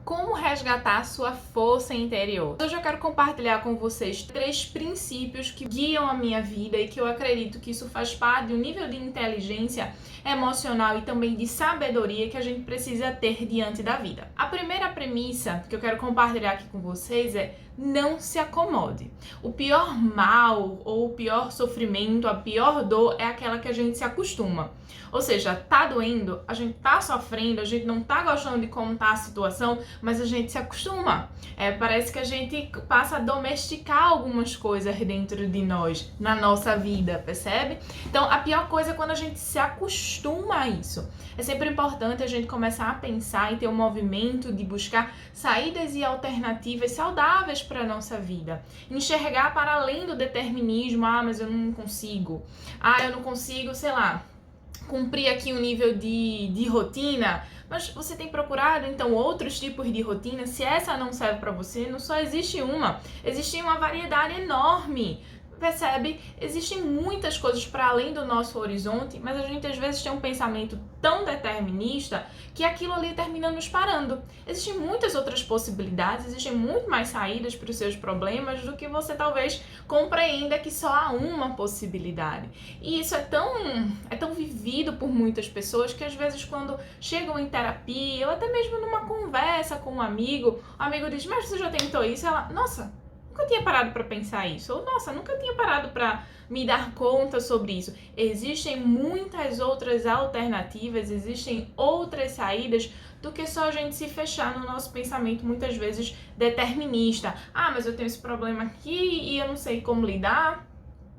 Como resgatar sua força interior. Hoje eu quero compartilhar com vocês 3 princípios que guiam a minha vida e que eu acredito que isso faz parte do nível de inteligência emocional e também de sabedoria que a gente precisa ter diante da vida. A primeira premissa que eu quero compartilhar aqui com vocês é: não se acomode. O pior mal ou o pior sofrimento, a pior dor é aquela que a gente se acostuma. Ou seja, tá doendo, a gente tá sofrendo, a gente não tá gostando de como tá a situação, mas a gente se acostuma. Parece que a gente passa a domesticar algumas coisas dentro de nós, na nossa vida, percebe? Então, a pior coisa é quando a gente se acostuma a isso. É sempre importante a gente começar a pensar e ter um movimento de buscar saídas e alternativas saudáveis para a nossa vida. Enxergar para além do determinismo: mas eu não consigo. Eu não consigo, sei lá, cumprir aqui um nível de rotina. Mas você tem procurado, então, outros tipos de rotina? Se essa não serve para você, não só existe uma, existe uma variedade enorme. Percebe? Existem muitas coisas para além do nosso horizonte, mas a gente às vezes tem um pensamento tão determinista que aquilo ali termina nos parando. Existem muitas outras possibilidades, existem muito mais saídas para os seus problemas do que você talvez compreenda que só há uma possibilidade. E isso é tão vivido por muitas pessoas que às vezes quando chegam em terapia ou até mesmo numa conversa com um amigo, o amigo diz: mas você já tentou isso? Ela: nossa, nunca tinha parado para pensar isso. Ou, nossa, nunca tinha parado para me dar conta sobre isso. Existem muitas outras alternativas, existem outras saídas do que só a gente se fechar no nosso pensamento, muitas vezes determinista. Mas eu tenho esse problema aqui e eu não sei como lidar.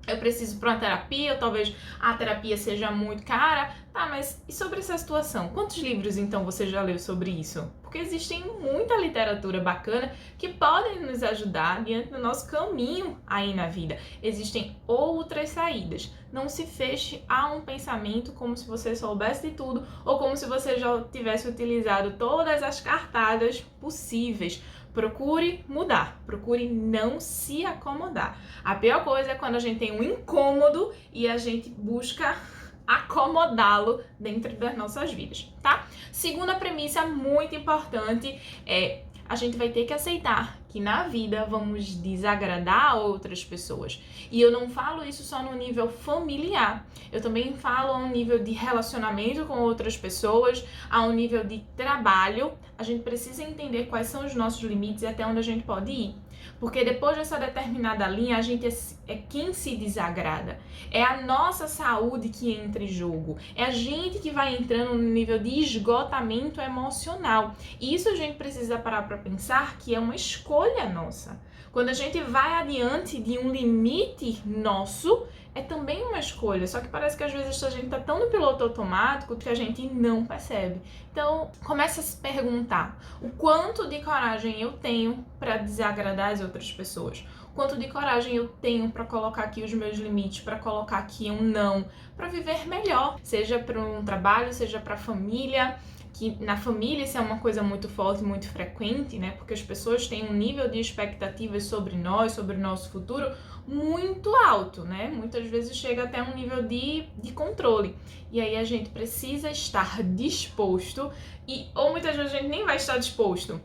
Eu preciso para uma terapia, ou talvez a terapia seja muito cara. Mas e sobre essa situação? Quantos livros então você já leu sobre isso? Porque existem muita literatura bacana que podem nos ajudar diante do nosso caminho aí na vida. Existem outras saídas. Não se feche a um pensamento como se você soubesse de tudo ou como se você já tivesse utilizado todas as cartadas possíveis. Procure mudar, procure não se acomodar. A pior coisa é quando a gente tem um incômodo e a gente busca acomodá-lo dentro das nossas vidas, tá? Segunda premissa muito importante é: a gente vai ter que aceitar que na vida vamos desagradar outras pessoas. E eu não falo isso só no nível familiar, eu também falo a um nível de relacionamento com outras pessoas, a um nível de trabalho. A gente precisa entender quais são os nossos limites e até onde a gente pode ir. Porque depois dessa determinada linha, a gente é quem se desagrada. É a nossa saúde que entra em jogo. É a gente que vai entrando no nível de esgotamento emocional. E isso a gente precisa parar para pensar que é uma escolha nossa. Quando a gente vai adiante de um limite nosso, é também uma escolha. Só que parece que às vezes a gente tá tão no piloto automático que a gente não percebe. Então, comece a se perguntar: o quanto de coragem eu tenho para desagradar as outras pessoas? O quanto de coragem eu tenho para colocar aqui os meus limites, para colocar aqui um não, para viver melhor, seja para um trabalho, seja para a família. Que na família isso é uma coisa muito forte, muito frequente, né? Porque as pessoas têm um nível de expectativas sobre nós, sobre o nosso futuro, muito alto, né? Muitas vezes chega até um nível de controle. E aí a gente precisa estar disposto, ou muitas vezes a gente nem vai estar disposto,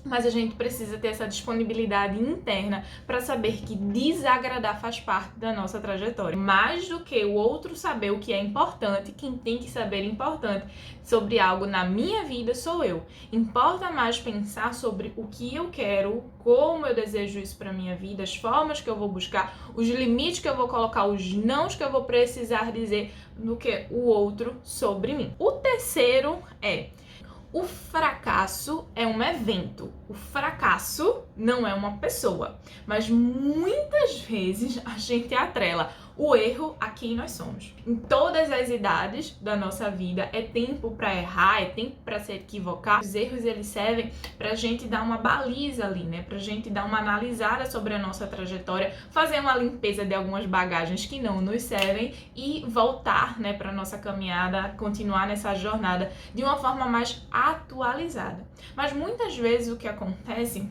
mas a gente precisa ter essa disponibilidade interna para saber que desagradar faz parte da nossa trajetória. Mais do que o outro saber o que é importante, quem tem que saber importante sobre algo na minha vida sou eu. Importa mais pensar sobre o que eu quero, como eu desejo isso para minha vida, as formas que eu vou buscar, os limites que eu vou colocar, os nãos que eu vou precisar dizer, do que o outro sobre mim. O terceiro é: o fracasso é um evento. O fracasso não é uma pessoa. Mas muitas vezes a gente atrela o erro a quem nós somos. Em todas as idades da nossa vida é tempo para errar, é tempo para se equivocar. Os erros, eles servem pra gente dar uma baliza ali, né? Pra gente dar uma analisada sobre a nossa trajetória, fazer uma limpeza de algumas bagagens que não nos servem e voltar, né, pra nossa caminhada, continuar nessa jornada de uma forma mais atualizada. Mas muitas vezes o que acontece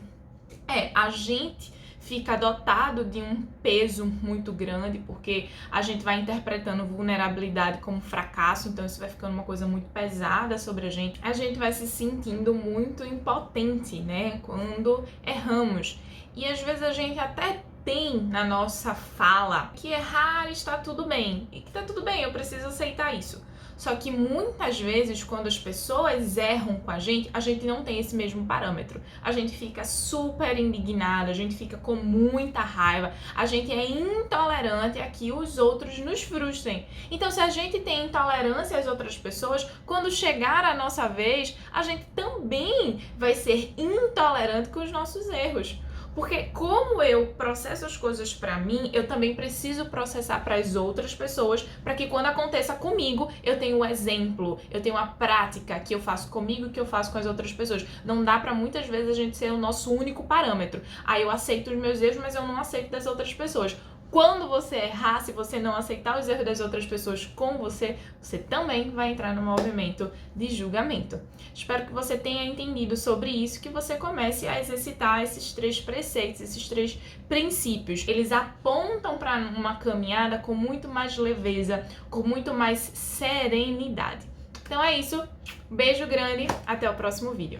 é a gente fica dotado de um peso muito grande, porque a gente vai interpretando vulnerabilidade como fracasso, então isso vai ficando uma coisa muito pesada sobre a gente vai se sentindo muito impotente, né, quando erramos. E às vezes a gente até tem na nossa fala que errar está tudo bem, e que tá tudo bem, eu preciso aceitar isso. Só que muitas vezes, quando as pessoas erram com a gente não tem esse mesmo parâmetro. A gente fica super indignada, a gente fica com muita raiva, a gente é intolerante a que os outros nos frustrem. Então, se a gente tem intolerância às outras pessoas, quando chegar a nossa vez, a gente também vai ser intolerante com os nossos erros. Porque como eu processo as coisas pra mim, eu também preciso processar para as outras pessoas, para que quando aconteça comigo, eu tenha um exemplo, eu tenho uma prática que eu faço comigo e que eu faço com as outras pessoas. Não dá pra muitas vezes a gente ser o nosso único parâmetro. Aí eu aceito os meus erros, mas eu não aceito das outras pessoas. Quando você errar, se você não aceitar os erros das outras pessoas com você, você também vai entrar no movimento de julgamento. Espero que você tenha entendido sobre isso, que você comece a exercitar esses 3 preceitos, esses 3 princípios. Eles apontam para uma caminhada com muito mais leveza, com muito mais serenidade. Então é isso, beijo grande, até o próximo vídeo.